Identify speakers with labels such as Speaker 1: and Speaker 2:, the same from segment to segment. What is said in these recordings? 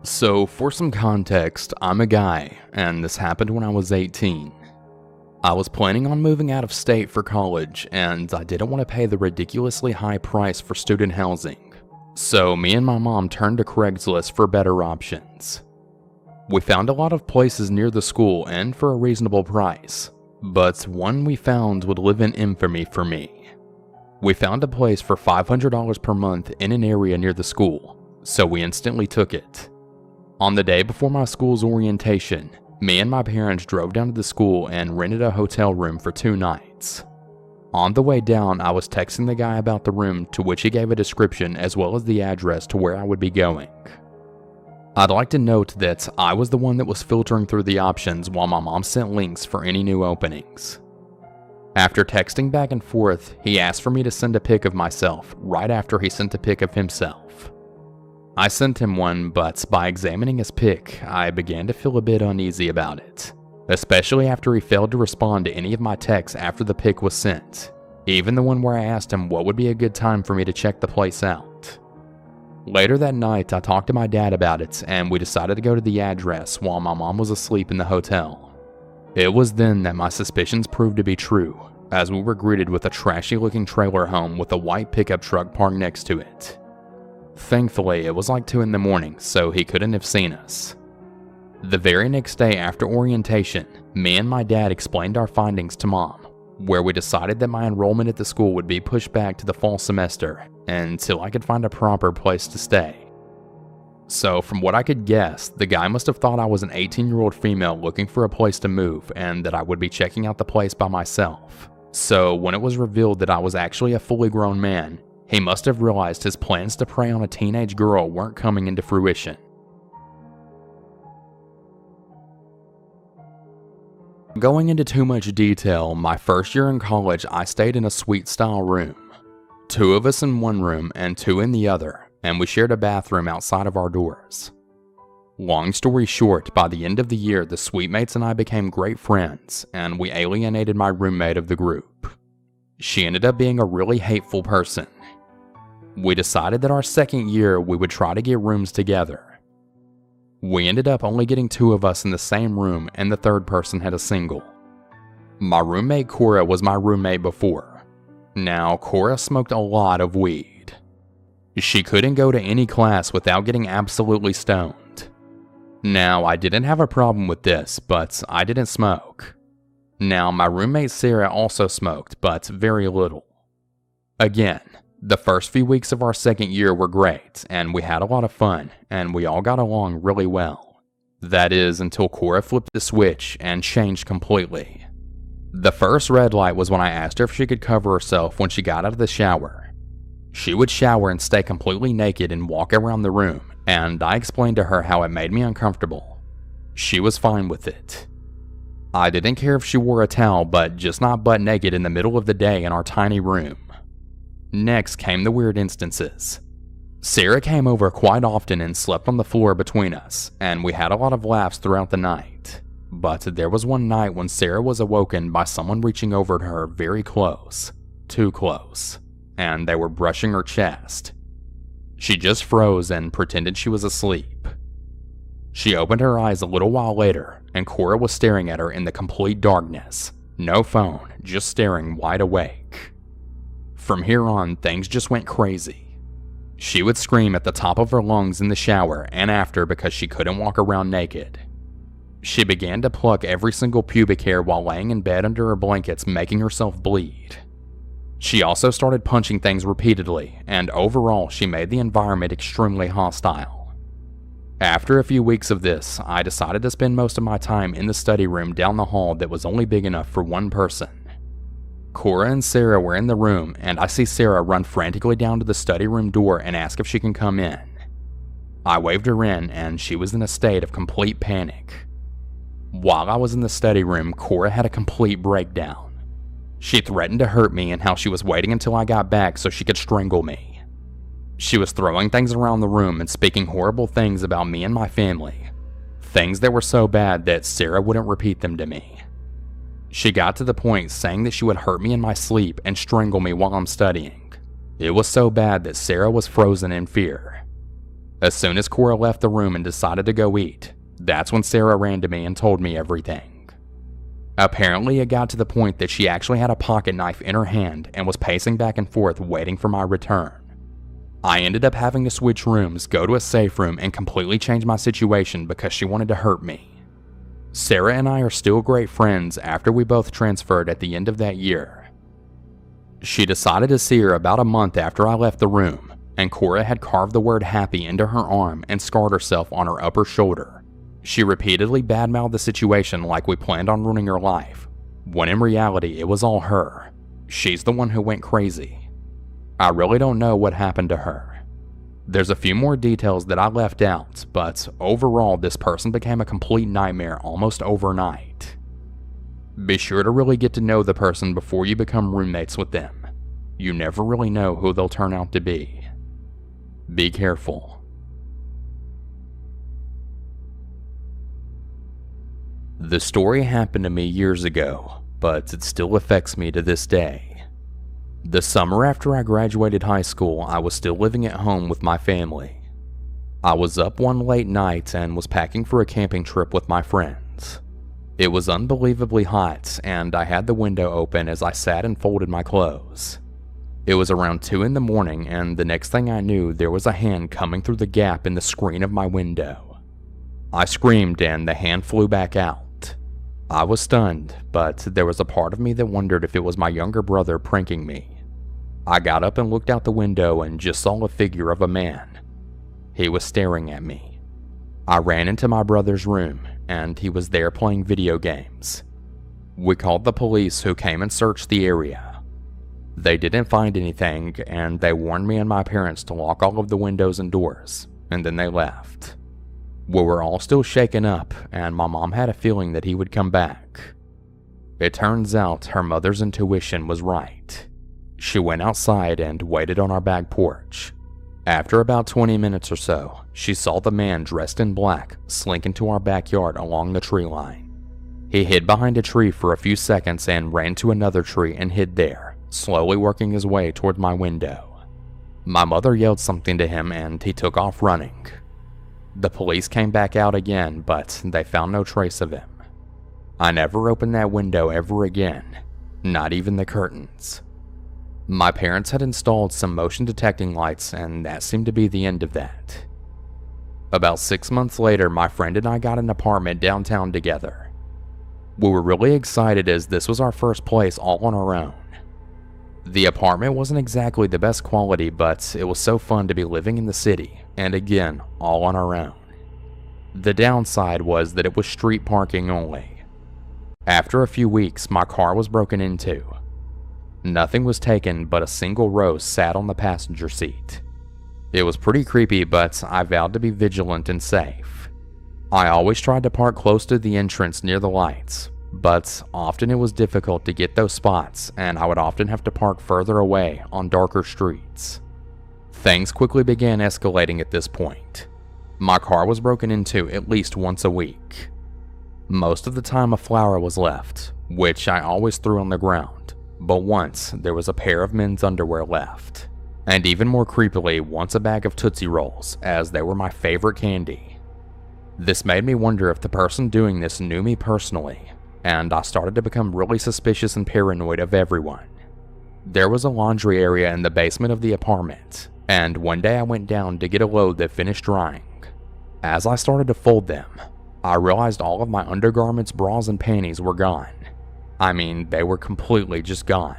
Speaker 1: So, for some context, I'm a guy, and this happened when I was 18. I was planning on moving out of state for college, and I didn't want to pay the ridiculously high price for student housing. So, me and my mom turned to Craigslist for better options. We found a lot of places near the school and for a reasonable price, but one we found would live in infamy for me. We found a place for $500 per month in an area near the school, so we instantly took it. On the day before my school's orientation, me and my parents drove down to the school and rented a hotel room for 2 nights. On the way down, I was texting the guy about the room, to which he gave a description as well as the address to where I would be going. I'd like to note that I was the one that was filtering through the options while my mom sent links for any new openings. After texting back and forth, he asked for me to send a pic of myself right after he sent a pic of himself. I sent him one, but by examining his pic, I began to feel a bit uneasy about it, especially after he failed to respond to any of my texts after the pic was sent, even the one where I asked him what would be a good time for me to check the place out. Later that night, I talked to my dad about it, and we decided to go to the address while my mom was asleep in the hotel. It was then that my suspicions proved to be true, as we were greeted with a trashy-looking trailer home with a white pickup truck parked next to it. Thankfully, it was like 2 in the morning, so he couldn't have seen us. The very next day after orientation, me and my dad explained our findings to Mom, where we decided that my enrollment at the school would be pushed back to the fall semester until I could find a proper place to stay. So from what I could guess, the guy must have thought I was an 18-year-old female looking for a place to move and that I would be checking out the place by myself. So when it was revealed that I was actually a fully grown man, he must have realized his plans to prey on a teenage girl weren't coming into fruition. Going into too much detail, my first year in college I stayed in a suite-style room. 2 of us in one room and 2 in the other, and we shared a bathroom outside of our doors. Long story short, by the end of the year, the suite mates and I became great friends, and we alienated my roommate of the group. She ended up being a really hateful person. We decided that our second year we would try to get rooms together. We ended up only getting 2 of us in the same room, and the third person had a single. My roommate Cora was my roommate before. Now, Cora smoked a lot of weed. She couldn't go to any class without getting absolutely stoned. Now, I didn't have a problem with this, but I didn't smoke. Now, my roommate Sarah also smoked, but very little. Again, the first few weeks of our second year were great, and we had a lot of fun, and we all got along really well. That is, until Cora flipped the switch and changed completely. The first red light was when I asked her if she could cover herself when she got out of the shower. She would shower and stay completely naked and walk around the room, and I explained to her how it made me uncomfortable. She was fine with it. I didn't care if she wore a towel, but just not butt naked in the middle of the day in our tiny room. Next came the weird instances. Sarah came over quite often and slept on the floor between us, and we had a lot of laughs throughout the night. But there was one night when Sarah was awoken by someone reaching over to her very close, too close, and they were brushing her chest. She just froze and pretended she was asleep. She opened her eyes a little while later, and Cora was staring at her in the complete darkness. No phone, just staring wide awake. From here on, things just went crazy. She would scream at the top of her lungs in the shower and after because she couldn't walk around naked. She began to pluck every single pubic hair while laying in bed under her blankets, making herself bleed. She also started punching things repeatedly, and overall she made the environment extremely hostile. After a few weeks of this, I decided to spend most of my time in the study room down the hall that was only big enough for one person. Cora and Sarah were in the room, and I see Sarah run frantically down to the study room door and ask if she can come in. I waved her in, and she was in a state of complete panic. While I was in the study room, Cora had a complete breakdown. She threatened to hurt me and how she was waiting until I got back so she could strangle me. She was throwing things around the room and speaking horrible things about me and my family. Things that were so bad that Sarah wouldn't repeat them to me. She got to the point saying that she would hurt me in my sleep and strangle me while I'm studying. It was so bad that Sarah was frozen in fear. As soon as Cora left the room and decided to go eat, that's when Sarah ran to me and told me everything. Apparently, it got to the point that she actually had a pocket knife in her hand and was pacing back and forth waiting for my return. I ended up having to switch rooms, go to a safe room, and completely change my situation because she wanted to hurt me. Sarah and I are still great friends after we both transferred at the end of that year. She decided to see her about a month after I left the room, and Cora had carved the word happy into her arm and scarred herself on her upper shoulder. She repeatedly badmouthed the situation like we planned on ruining her life, when in reality it was all her. She's the one who went crazy. I really don't know what happened to her. There's a few more details that I left out, but overall this person became a complete nightmare almost overnight. Be sure to really get to know the person before you become roommates with them. You never really know who they'll turn out to be. Be careful. The story happened to me years ago, but it still affects me to this day. The summer after I graduated high school, I was still living at home with my family. I was up one late night and was packing for a camping trip with my friends. It was unbelievably hot, and I had the window open as I sat and folded my clothes. It was around 2 in the morning, and the next thing I knew, there was a hand coming through the gap in the screen of my window. I screamed, and the hand flew back out. I was stunned, but there was a part of me that wondered if it was my younger brother pranking me. I got up and looked out the window and just saw a figure of a man. He was staring at me. I ran into my brother's room, and he was there playing video games. We called the police, who came and searched the area. They didn't find anything, and they warned me and my parents to lock all of the windows and doors, and then they left. We were all still shaken up, and my mom had a feeling that he would come back. It turns out her mother's intuition was right. She went outside and waited on our back porch. After about 20 minutes or so, she saw the man dressed in black slink into our backyard along the tree line. He hid behind a tree for a few seconds and ran to another tree and hid there, slowly working his way toward my window. My mother yelled something to him and he took off running. The police came back out again, but they found no trace of him. I never opened that window ever again, not even the curtains. My parents had installed some motion detecting lights, and that seemed to be the end of that. About 6 months later, my friend and I got an apartment downtown together. We were really excited as this was our first place all on our own. The apartment wasn't exactly the best quality, but it was so fun to be living in the city, and again, all on our own. The downside was that it was street parking only. After a few weeks, my car was broken into. Nothing was taken, but a single rose sat on the passenger seat. It was pretty creepy, but I vowed to be vigilant and safe. I always tried to park close to the entrance near the lights, but often it was difficult to get those spots, and I would often have to park further away on darker streets. Things quickly began escalating at this point. My car was broken into at least once a week. Most of the time a flower was left, which I always threw on the ground, but once there was a pair of men's underwear left. And even more creepily, once a bag of Tootsie Rolls, as they were my favorite candy. This made me wonder if the person doing this knew me personally, and I started to become really suspicious and paranoid of everyone. There was a laundry area in the basement of the apartment, and one day I went down to get a load that finished drying. As I started to fold them, I realized all of my undergarments, bras, and panties were gone. I mean, they were completely just gone.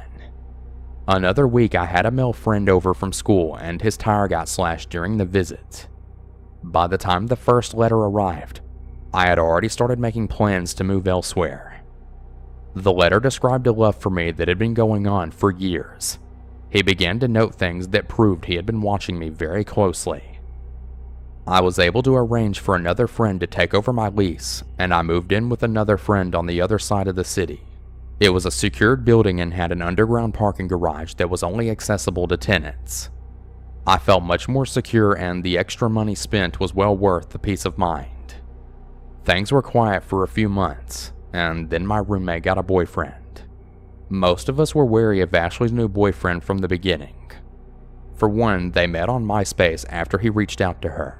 Speaker 1: Another week I had a male friend over from school and his tire got slashed during the visit. By the time the first letter arrived, I had already started making plans to move elsewhere. The letter described a love for me that had been going on for years. He began to note things that proved he had been watching me very closely. I was able to arrange for another friend to take over my lease, and I moved in with another friend on the other side of the city. It was a secured building and had an underground parking garage that was only accessible to tenants. I felt much more secure, and the extra money spent was well worth the peace of mind. Things were quiet for a few months, and then my roommate got a boyfriend. Most of us were wary of Ashley's new boyfriend from the beginning. For one, they met on MySpace after he reached out to her.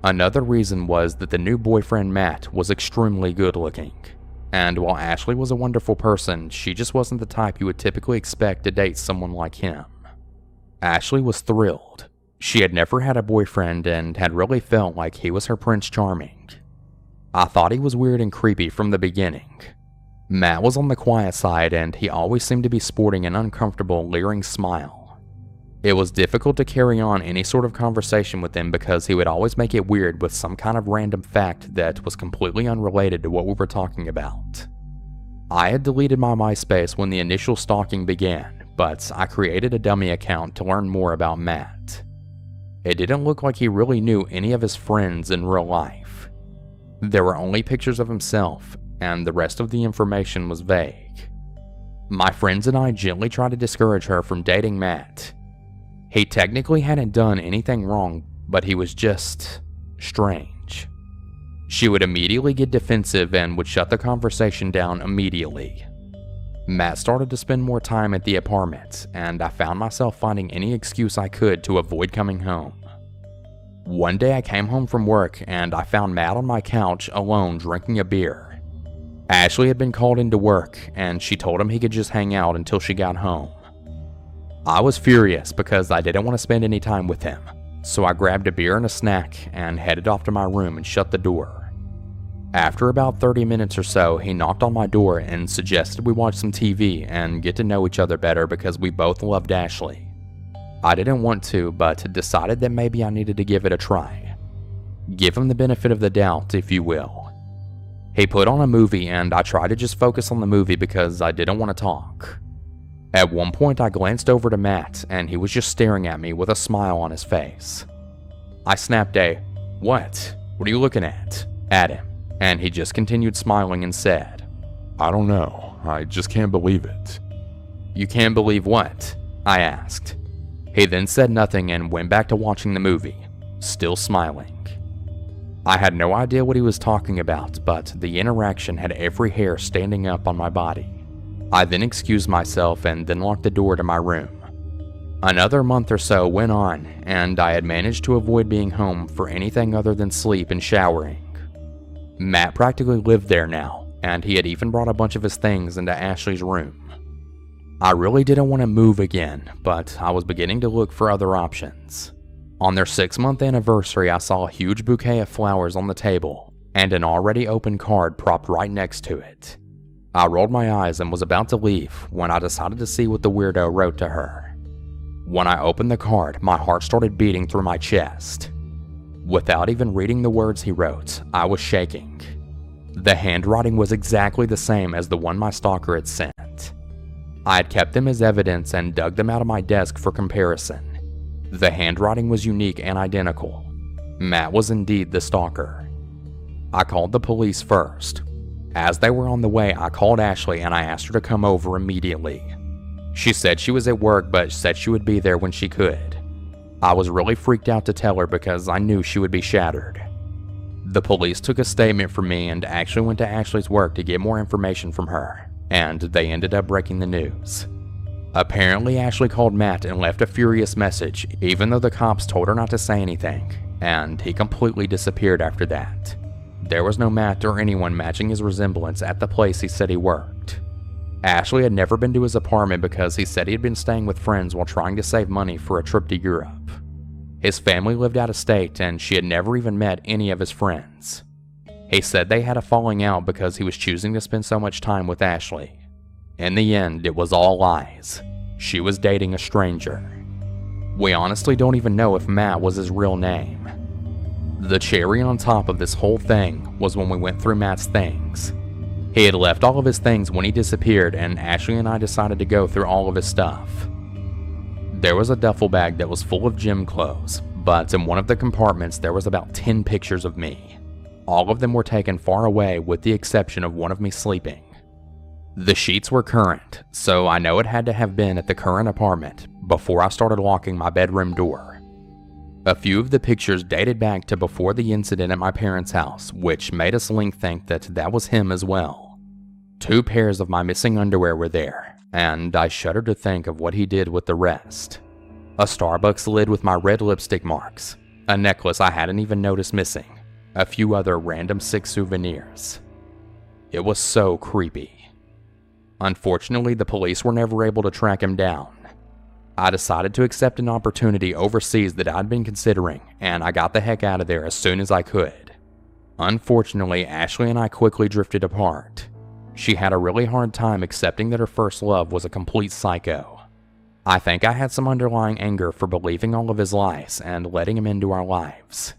Speaker 1: Another reason was that the new boyfriend Matt was extremely good looking. And while Ashley was a wonderful person, she just wasn't the type you would typically expect to date someone like him. Ashley was thrilled. She had never had a boyfriend and had really felt like he was her Prince Charming. I thought he was weird and creepy from the beginning. Matt was on the quiet side and he always seemed to be sporting an uncomfortable, leering smile. It was difficult to carry on any sort of conversation with him because he would always make it weird with some kind of random fact that was completely unrelated to what we were talking about. I had deleted my MySpace when the initial stalking began, but I created a dummy account to learn more about Matt. It didn't look like he really knew any of his friends in real life. There were only pictures of himself, and the rest of the information was vague. My friends and I gently tried to discourage her from dating Matt. He technically hadn't done anything wrong, but he was just strange. She would immediately get defensive and would shut the conversation down immediately. Matt started to spend more time at the apartment, and I found myself finding any excuse I could to avoid coming home. One day I came home from work and I found Matt on my couch alone drinking a beer. Ashley had been called into work and she told him he could just hang out until she got home. I was furious because I didn't want to spend any time with him, so I grabbed a beer and a snack and headed off to my room and shut the door. After about 30 minutes or so, he knocked on my door and suggested we watch some TV and get to know each other better because we both loved Ashley. I didn't want to, but decided that maybe I needed to give it a try. Give him the benefit of the doubt, if you will. He put on a movie and I tried to just focus on the movie because I didn't want to talk. At one point I glanced over to Matt and he was just staring at me with a smile on his face. I snapped a, "What? What are you looking at?" at him, and he just continued smiling and said,
Speaker 2: "I don't know. I just can't believe it."
Speaker 1: "You can't believe what?" I asked. He then said nothing and went back to watching the movie, still smiling. I had no idea what he was talking about, but the interaction had every hair standing up on my body. I then excused myself and then locked the door to my room. Another month or so went on, and I had managed to avoid being home for anything other than sleep and showering. Matt practically lived there now, and he had even brought a bunch of his things into Ashley's room. I really didn't want to move again, but I was beginning to look for other options. On their 6-month anniversary, I saw a huge bouquet of flowers on the table, and an already open card propped right next to it. I rolled my eyes and was about to leave when I decided to see what the weirdo wrote to her. When I opened the card, my heart started beating through my chest. Without even reading the words he wrote, I was shaking. The handwriting was exactly the same as the one my stalker had sent. I had kept them as evidence and dug them out of my desk for comparison. The handwriting was unique and identical. Matt was indeed the stalker. I called the police first. As they were on the way, I called Ashley and I asked her to come over immediately. She said she was at work but said she would be there when she could. I was really freaked out to tell her because I knew she would be shattered. The police took a statement from me and actually went to Ashley's work to get more information from her, and they ended up breaking the news. Apparently, Ashley called Matt and left a furious message, even though the cops told her not to say anything, and he completely disappeared after that. There was no Matt or anyone matching his resemblance at the place he said he worked. Ashley had never been to his apartment because he said he had been staying with friends while trying to save money for a trip to Europe. His family lived out of state and she had never even met any of his friends. He said they had a falling out because he was choosing to spend so much time with Ashley. In the end, it was all lies. She was dating a stranger. We honestly don't even know if Matt was his real name. The cherry on top of this whole thing was when we went through Matt's things. He had left all of his things when he disappeared, and Ashley and I decided to go through all of his stuff. There was a duffel bag that was full of gym clothes, but in one of the compartments there was about 10 pictures of me. All of them were taken far away with the exception of one of me sleeping. The sheets were current, so I know it had to have been at the current apartment before I started locking my bedroom door. A few of the pictures dated back to before the incident at my parents' house, which made us think that that was him as well. 2 pairs of my missing underwear were there, and I shuddered to think of what he did with the rest. A Starbucks lid with my red lipstick marks, a necklace I hadn't even noticed missing, a few other random sick souvenirs. It was so creepy. Unfortunately, the police were never able to track him down. I decided to accept an opportunity overseas that I'd been considering, and I got the heck out of there as soon as I could. Unfortunately, Ashley and I quickly drifted apart. She had a really hard time accepting that her first love was a complete psycho. I think I had some underlying anger for believing all of his lies and letting him into our lives.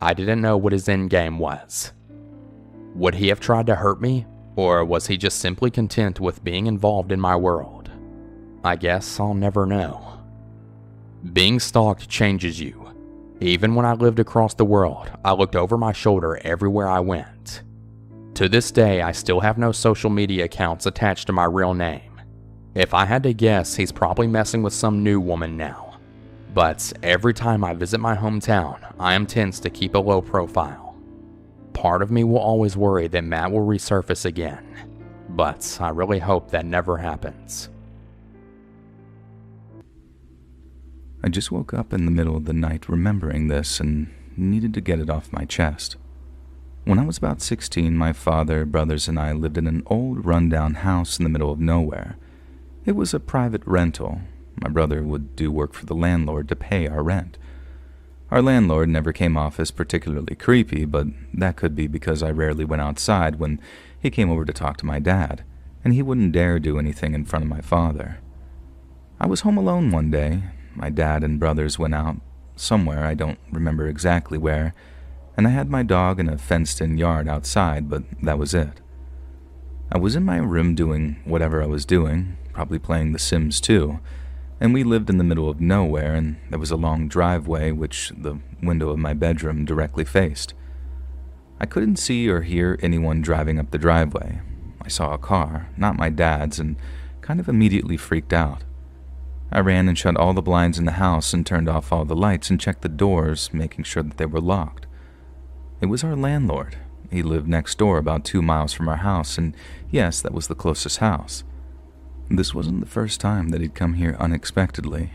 Speaker 1: I didn't know what his end game was. Would he have tried to hurt me, or was he just simply content with being involved in my world? I guess I'll never know. Being stalked changes you. Even when I lived across the world, I looked over my shoulder everywhere I went. To this day, I still have no social media accounts attached to my real name. If I had to guess, he's probably messing with some new woman now. But every time I visit my hometown, I am tense to keep a low profile. Part of me will always worry that Matt will resurface again, but I really hope that never happens.
Speaker 3: I just woke up in the middle of the night remembering this and needed to get it off my chest. When I was about 16, my father, brothers, and I lived in an old rundown house in the middle of nowhere. It was a private rental. My brother would do work for the landlord to pay our rent. Our landlord never came off as particularly creepy, but that could be because I rarely went outside when he came over to talk to my dad, and he wouldn't dare do anything in front of my father. I was home alone one day. My dad and brothers went out somewhere, I don't remember exactly where, and I had my dog in a fenced-in yard outside, but that was it. I was in my room doing whatever I was doing, probably playing The Sims 2, and we lived in the middle of nowhere, and there was a long driveway which the window of my bedroom directly faced. I couldn't see or hear anyone driving up the driveway. I saw a car, not my dad's, and kind of immediately freaked out. I ran and shut all the blinds in the house and turned off all the lights and checked the doors, making sure that they were locked. It was our landlord. He lived next door about 2 miles from our house, and yes, that was the closest house. This wasn't the first time that he'd come here unexpectedly.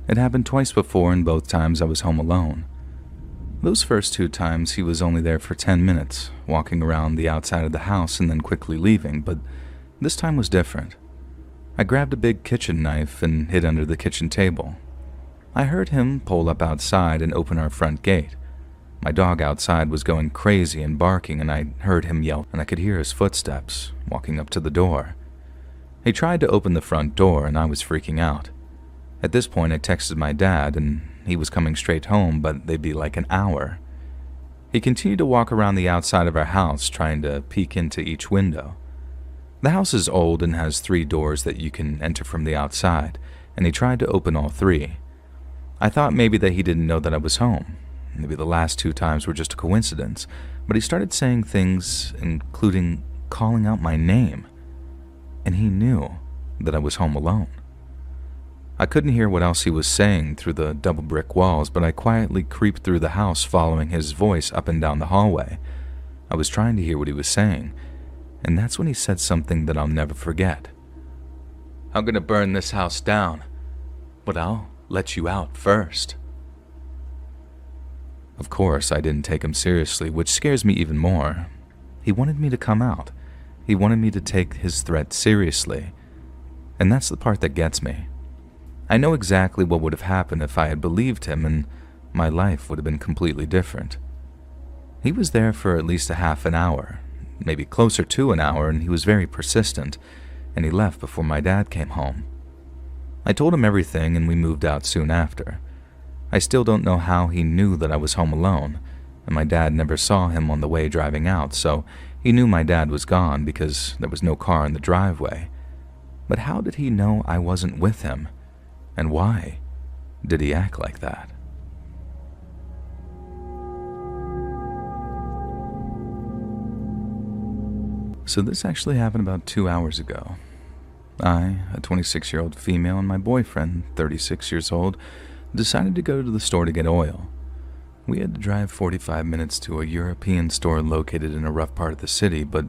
Speaker 3: It happened twice before, and both times I was home alone. Those first 2 times he was only there for 10 minutes, walking around the outside of the house and then quickly leaving, but this time was different. I grabbed a big kitchen knife and hid under the kitchen table. I heard him pull up outside and open our front gate. My dog outside was going crazy and barking, and I heard him yell, and I could hear his footsteps walking up to the door. He tried to open the front door, and I was freaking out. At this point, I texted my dad, and he was coming straight home, but they'd be like an hour. He continued to walk around the outside of our house, trying to peek into each window. The house is old and has 3 doors that you can enter from the outside, and he tried to open all 3. I thought maybe that he didn't know that I was home. Maybe the last 2 times were just a coincidence, but he started saying things, including calling out my name. And he knew that I was home alone. I couldn't hear what else he was saying through the double brick walls, but I quietly creeped through the house following his voice up and down the hallway. I was trying to hear what he was saying, and that's when he said something that I'll never forget. "I'm gonna burn this house down, but I'll let you out first." Of course, I didn't take him seriously, which scares me even more. He wanted me to come out. He wanted me to take his threat seriously. And that's the part that gets me. I know exactly what would have happened if I had believed him, and my life would have been completely different. He was there for at least a half an hour, maybe closer to an hour, and he was very persistent, and he left before my dad came home. I told him everything, and we moved out soon after. I still don't know how he knew that I was home alone, and my dad never saw him on the way driving out, so he knew my dad was gone because there was no car in the driveway. But how did he know I wasn't with him? And why did he act like that? So this actually happened about 2 hours ago. I, a 26-year-old female, and my boyfriend, 36 years old, decided to go to the store to get oil. We had to drive 45 minutes to a European store located in a rough part of the city, but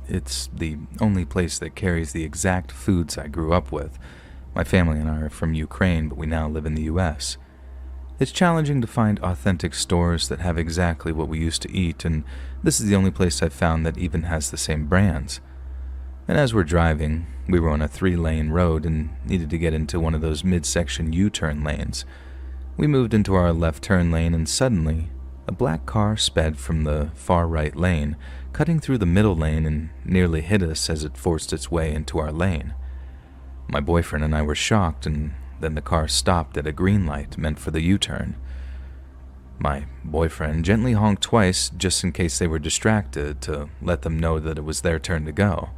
Speaker 3: it's the only place that carries the exact foods I grew up with. My family and I are from Ukraine, but we now live in the US. It's challenging to find authentic stores that have exactly what we used to eat, and this is the only place I've found that even has the same brands. And as we're driving, we were on a 3-lane road and needed to get into one of those midsection U-turn lanes. We moved into our left turn lane and suddenly, a black car sped from the far right lane, cutting through the middle lane and nearly hit us as it forced its way into our lane. My boyfriend and I were shocked, and then the car stopped at a green light meant for the U-turn. My boyfriend gently honked twice just in case they were distracted to let them know that it was their turn to go.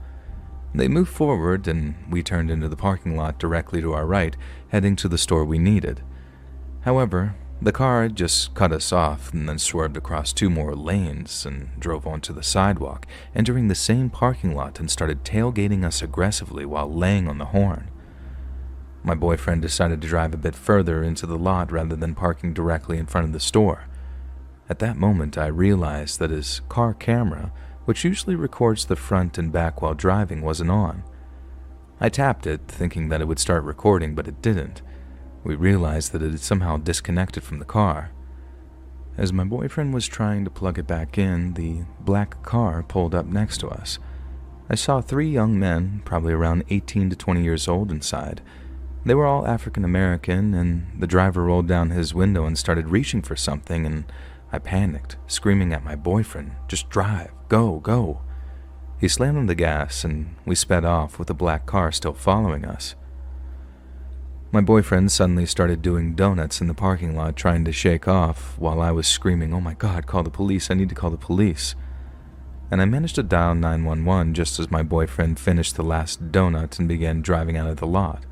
Speaker 3: They moved forward and we turned into the parking lot directly to our right, heading to the store we needed. However, the car had just cut us off and then swerved across 2 more lanes and drove onto the sidewalk, entering the same parking lot and started tailgating us aggressively while laying on the horn. My boyfriend decided to drive a bit further into the lot rather than parking directly in front of the store. At that moment, I realized that his car camera, which usually records the front and back while driving, wasn't on. I tapped it, thinking that it would start recording, but it didn't. We realized that it had somehow disconnected from the car. As my boyfriend was trying to plug it back in, the black car pulled up next to us. I saw 3 young men, probably around 18 to 20 years old, inside. They were all African American, and the driver rolled down his window and started reaching for something, and I panicked, screaming at my boyfriend, "Just drive, go, go." He slammed on the gas, and we sped off with the black car still following us. My boyfriend suddenly started doing donuts in the parking lot, trying to shake off, while I was screaming, "Oh my God, call the police, I need to call the police." And I managed to dial 911 just as my boyfriend finished the last donut and began driving out of the lot.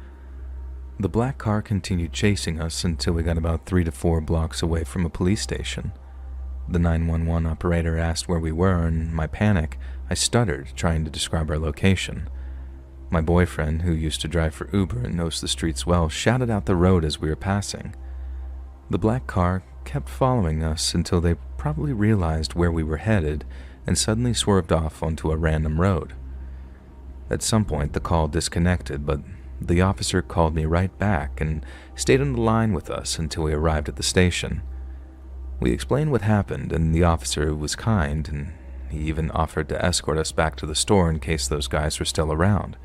Speaker 3: The black car continued chasing us until we got about 3 to 4 blocks away from a police station. The 911 operator asked where we were, and in my panic, I stuttered, trying to describe our location. My boyfriend, who used to drive for Uber and knows the streets well, shouted out the road as we were passing. The black car kept following us until they probably realized where we were headed and suddenly swerved off onto a random road. At some point, the call disconnected, but the officer called me right back and stayed on the line with us until we arrived at the station. We explained what happened, and the officer was kind, and he even offered to escort us back to the store in case those guys were still around.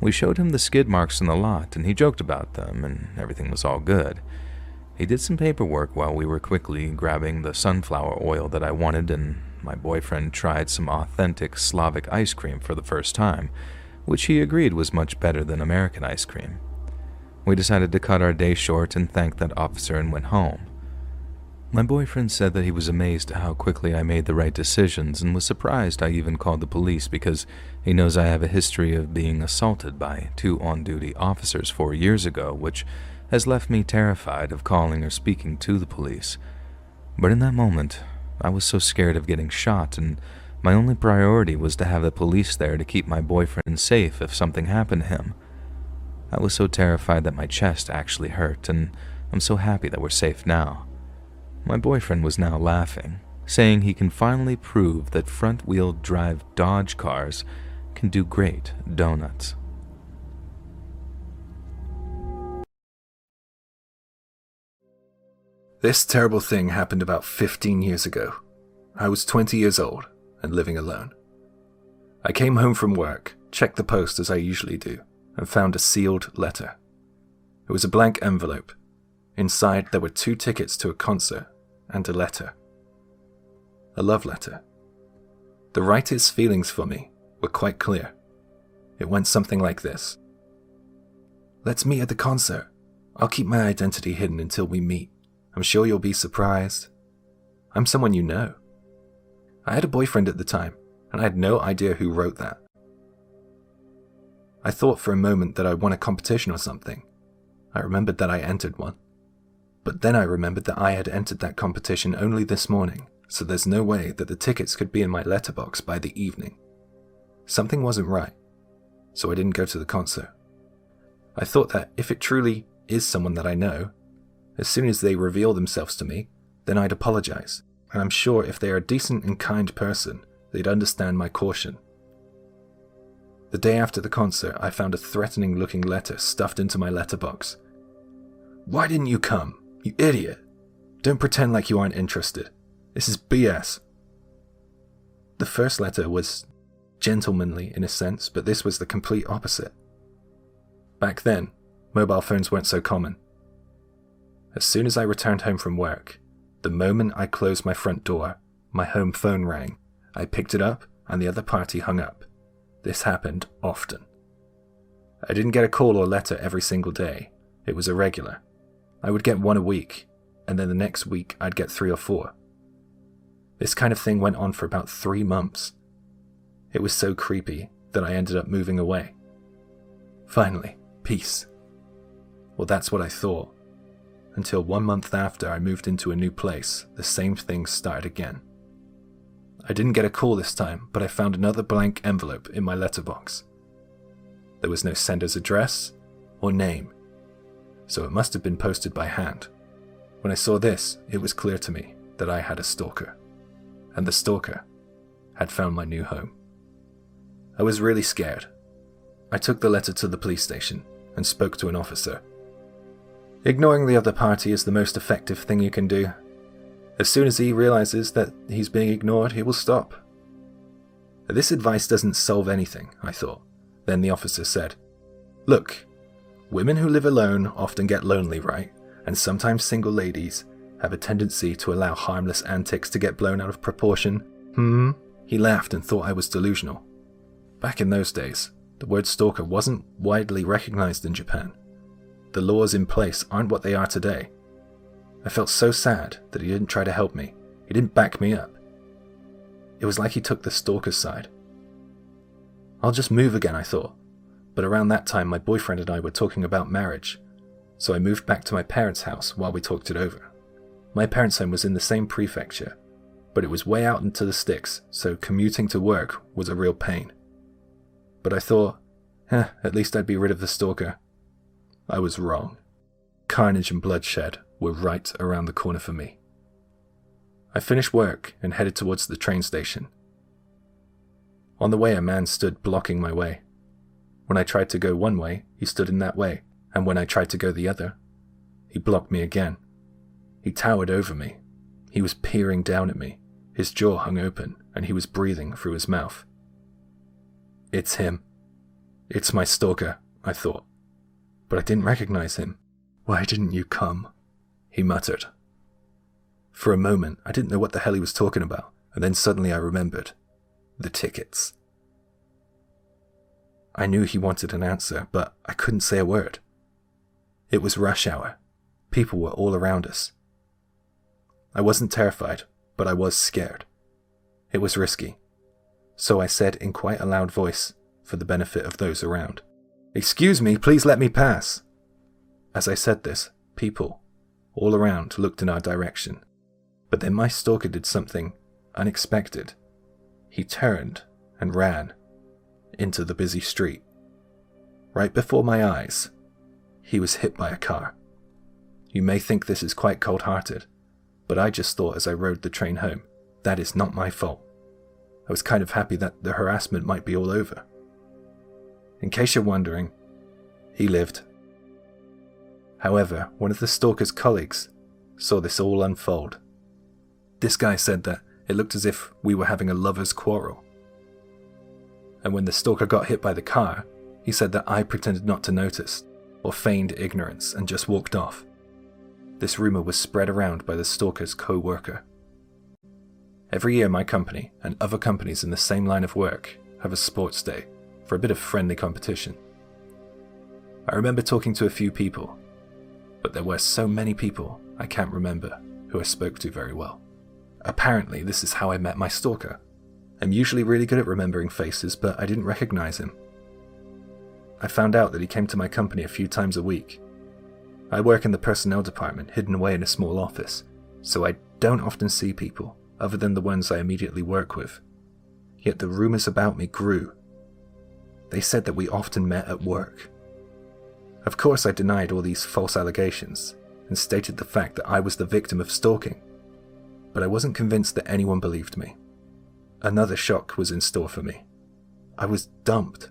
Speaker 3: We showed him the skid marks in the lot, and he joked about them, and everything was all good. He did some paperwork while we were quickly grabbing the sunflower oil that I wanted, and my boyfriend tried some authentic Slavic ice cream for the first time, which he agreed was much better than American ice cream. We decided to cut our day short and thanked that officer and went home. My boyfriend said that he was amazed at how quickly I made the right decisions and was surprised I even called the police because he knows I have a history of being assaulted by 2 on-duty officers 4 years ago, which has left me terrified of calling or speaking to the police. But in that moment, I was so scared of getting shot, and my only priority was to have the police there to keep my boyfriend safe if something happened to him. I was so terrified that my chest actually hurt, and I'm so happy that we're safe now. My boyfriend was now laughing, saying he can finally prove that front-wheel drive Dodge cars can do great donuts.
Speaker 4: This terrible thing happened about 15 years ago. I was 20 years old and living alone. I came home from work, checked the post as I usually do, and found a sealed letter. It was a blank envelope. Inside there were 2 tickets to a concert and a letter. A love letter. The writer's feelings for me were quite clear. It went something like this. "Let's meet at the concert. I'll keep my identity hidden until we meet. I'm sure you'll be surprised. I'm someone you know." I had a boyfriend at the time, and I had no idea who wrote that. I thought for a moment that I won a competition or something. I remembered that I entered one. But then I remembered that I had entered that competition only this morning, so there's no way that the tickets could be in my letterbox by the evening. Something wasn't right, so I didn't go to the concert. I thought that if it truly is someone that I know, as soon as they reveal themselves to me, then I'd apologize, and I'm sure if they are a decent and kind person, they'd understand my caution. The day after the concert, I found a threatening-looking letter stuffed into my letterbox. "Why didn't you come? You idiot. Don't pretend like you aren't interested. This is BS. The first letter was gentlemanly in a sense, but this was the complete opposite. Back then, mobile phones weren't so common. As soon as I returned home from work, the moment I closed my front door, my home phone rang. I picked it up and the other party hung up. This happened often. I didn't get a call or letter every single day. It was irregular. I would get one a week, and then the next week I'd get 3 or 4. This kind of thing went on for about 3 months. It was so creepy that I ended up moving away. Finally, peace. Well, that's what I thought. Until 1 month after I moved into a new place, the same thing started again. I didn't get a call this time, but I found another blank envelope in my letterbox. There was no sender's address or name, so it must have been posted by hand. When I saw this, it was clear to me that I had a stalker, and the stalker had found my new home. I was really scared. I took the letter to the police station and spoke to an officer. Ignoring the other party is the most effective thing you can do. As soon as he realizes that he's being ignored, he will stop. This advice doesn't solve anything, I thought. Then the officer said, "Look, women who live alone often get lonely, right? And sometimes single ladies have a tendency to allow harmless antics to get blown out of proportion." He laughed and thought I was delusional. Back in those days, the word stalker wasn't widely recognized in Japan. The laws in place aren't what they are today. I felt so sad that he didn't try to help me. He didn't back me up. It was like he took the stalker's side. I'll just move again, I thought. But around that time, my boyfriend and I were talking about marriage, so I moved back to my parents' house while we talked it over. My parents' home was in the same prefecture, but it was way out into the sticks, so commuting to work was a real pain. But I thought, at least I'd be rid of the stalker. I was wrong. Carnage and bloodshed were right around the corner for me. I finished work and headed towards the train station. On the way, a man stood blocking my way. When I tried to go one way, he stood in that way, and when I tried to go the other, he blocked me again. He towered over me. He was peering down at me. His jaw hung open, and he was breathing through his mouth. It's him. It's my stalker, I thought. But I didn't recognize him. "Why didn't you come?" he muttered. For a moment, I didn't know what the hell he was talking about, and then suddenly I remembered. The tickets. I knew he wanted an answer, but I couldn't say a word. It was rush hour. People were all around us. I wasn't terrified, but I was scared. It was risky. So I said in quite a loud voice, for the benefit of those around, "Excuse me, please let me pass." As I said this, people all around looked in our direction. But then my stalker did something unexpected. He turned and ran into the busy street. Right before my eyes, he was hit by a car. You may think this is quite cold-hearted, but I just thought as I rode the train home, that is not my fault. I was kind of happy that the harassment might be all over. In case you're wondering, he lived. However, one of the stalker's colleagues saw this all unfold. This guy said that it looked as if we were having a lover's quarrel. And when the stalker got hit by the car, he said that I pretended not to notice, or feigned ignorance and just walked off. This rumor was spread around by the stalker's co-worker. Every year my company, and other companies in the same line of work, have a sports day for a bit of friendly competition. I remember talking to a few people, but there were so many people I can't remember who I spoke to very well. Apparently, this is how I met my stalker. I'm usually really good at remembering faces, but I didn't recognize him. I found out that he came to my company a few times a week. I work in the personnel department, hidden away in a small office, so I don't often see people, other than the ones I immediately work with. Yet the rumors about me grew. They said that we often met at work. Of course, I denied all these false allegations, and stated the fact that I was the victim of stalking. But I wasn't convinced that anyone believed me. Another shock was in store for me. I was dumped.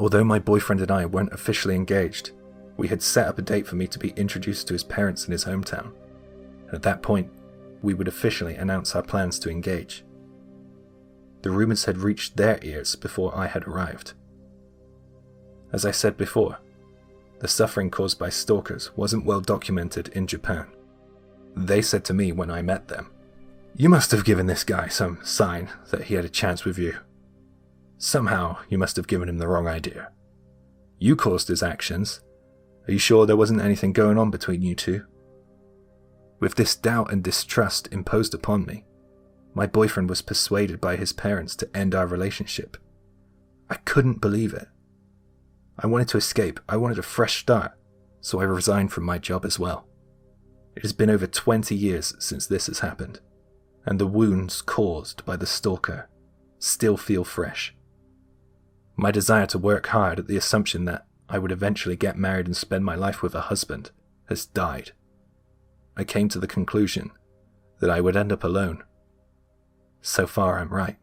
Speaker 4: Although my boyfriend and I weren't officially engaged, We had set up a date for me to be introduced to his parents in his hometown, and at that point, we would officially announce our plans to engage. The rumors had reached their ears before I had arrived. As I said before, the suffering caused by stalkers wasn't well documented in Japan. They said to me when I met them, "You must have given this guy some sign that he had a chance with you. Somehow, you must have given him the wrong idea. You caused his actions. Are you sure there wasn't anything going on between you two?" With this doubt and distrust imposed upon me, my boyfriend was persuaded by his parents to end our relationship. I couldn't believe it. I wanted to escape. I wanted a fresh start, so I resigned from my job as well. It has been over 20 years since this has happened, and the wounds caused by the stalker still feel fresh. My desire to work hard at the assumption that I would eventually get married and spend my life with a husband has died. I came to the conclusion that I would end up alone. So far, I'm right.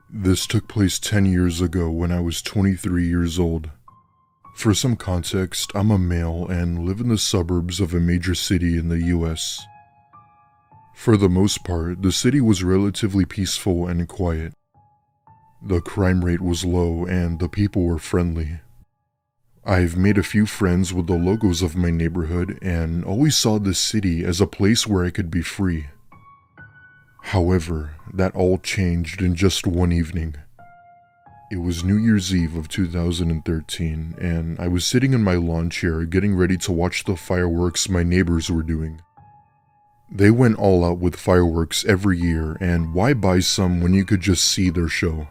Speaker 5: This took place 10 years ago when I was 23 years old. For some context, I'm a male and live in the suburbs of a major city in the US. For the most part, the city was relatively peaceful and quiet. The crime rate was low and the people were friendly. I've made a few friends with the locals of my neighborhood and always saw this city as a place where I could be free. However, that all changed in just one evening. It was New Year's Eve of 2013, and I was sitting in my lawn chair getting ready to watch the fireworks my neighbors were doing. They went all out with fireworks every year, and why buy some when you could just see their show?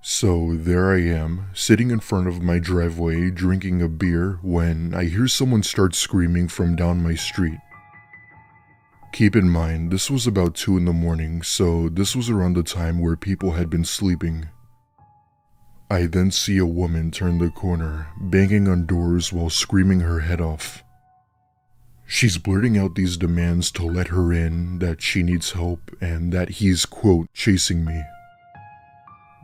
Speaker 5: So there I am, sitting in front of my driveway drinking a beer when I hear someone start screaming from down my street. Keep in mind, this was about 2 in the morning, so this was around the time where people had been sleeping. I then see a woman turn the corner, banging on doors while screaming her head off. She's blurting out these demands to let her in, that she needs help, and that he's, quote, chasing me.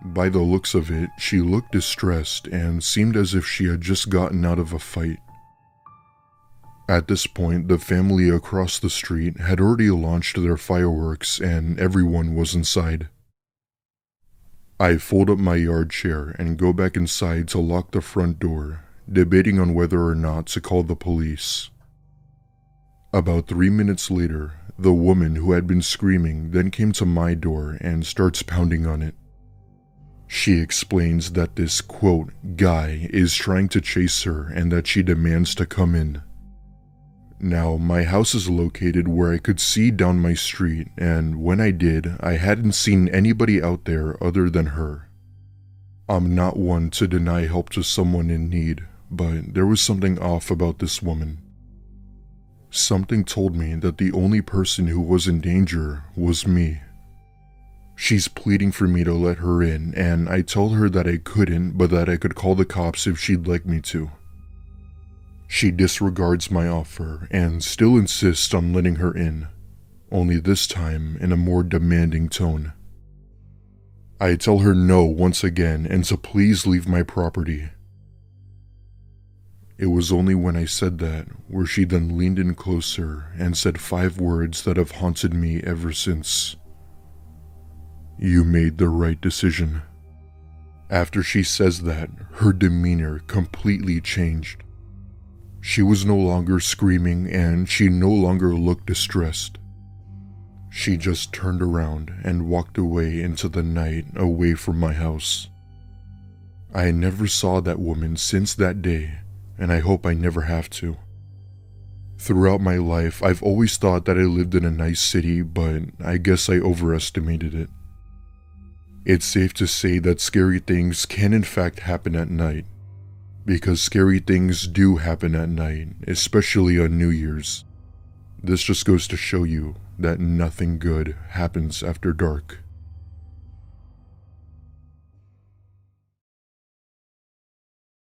Speaker 5: By the looks of it, she looked distressed and seemed as if she had just gotten out of a fight. At this point, the family across the street had already launched their fireworks and everyone was inside. I fold up my yard chair and go back inside to lock the front door, debating on whether or not to call the police. About 3 minutes later, the woman who had been screaming then came to my door and starts pounding on it. She explains that this, quote, guy is trying to chase her and that she demands to come in. Now, my house is located where I could see down my street, and when I did, I hadn't seen anybody out there other than her. I'm not one to deny help to someone in need, but there was something off about this woman. Something told me that the only person who was in danger was me. She's pleading for me to let her in, and I tell her that I couldn't, but that I could call the cops if she'd like me to. She disregards my offer and still insists on letting her in, only this time in a more demanding tone. I tell her no once again and to please leave my property. It was only when I said that where she then leaned in closer and said 5 words that have haunted me ever since. You made the right decision. After she says that, her demeanor completely changed. She was no longer screaming and she no longer looked distressed. She just turned around and walked away into the night away from my house. I never saw that woman since that day, and I hope I never have to. Throughout my life, I've always thought that I lived in a nice city, but I guess I overestimated it. It's safe to say that scary things can in fact happen at night. Because scary things do happen at night, especially on New Year's. This just goes to show you that nothing good happens after dark.